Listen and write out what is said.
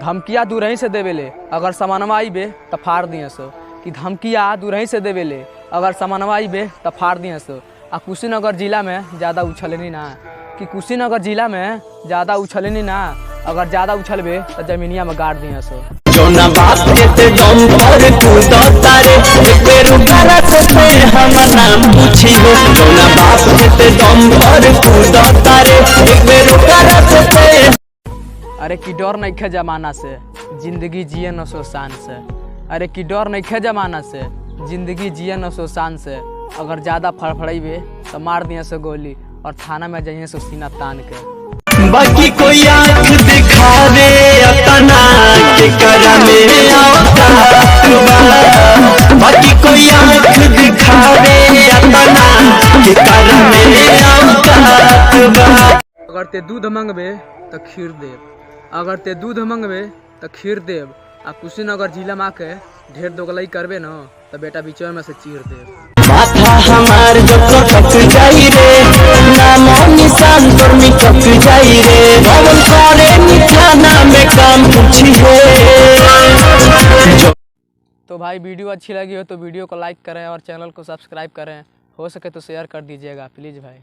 धमकिया दूरही से देवेले, अगर सामानवा आइबे तो फाड़ दिए सो। कि धमकिया दूरही से देवेले, अगर सामानवा आइबे तो फाड़ दिए सो। आ कुशीनगर जिला में ज़्यादा उछलनी ना, कि कुशीनगर जिला में ज़्यादा उछलनी ना, अगर ज़्यादा उछलबे तो जमीनिया में गाड़ दिए सो। जोना बाप के ते दम पर कूदो तारे, एक बेर उगारा से हम नाम पूछी हो। जोना बाप के ते दम पर कूदो तारे, एक बेर उगारा से। अरे की डर नहीं खे जमाना से, जिंदगी जिए न सो शान से। अरे की डर नहीं खे जमाना से, जिंदगी जिए न सो शान से। अगर ज़्यादा फड़फड़ाइबे तो मार दिए सो गोली, और थाना में जाइए सो सीना तान के। बाकी कोई आँख दिखावे अपना के करा में औकात बा। बाकी कोई आँख दिखावे अपना के करा में औकात बा। अगर ते दूध मंगबे तो खीर देव, अगर ते दूध मंगबे तो खीर देव। आ कुशीनगर जिला में आके ढेर दोगलई करबे न तो बेटा बीचवे में से चीर देव। माथा हमार जब कट जाई रे, नाम निशान पर मिटक जाई रे। भवन करे निठाना में काम पूछी है। तो भाई वीडियो अच्छी लगी हो तो वीडियो को लाइक करें और चैनल को सब्सक्राइब करें, हो सके तो शेयर कर दीजिएगा प्लीज़ भाई।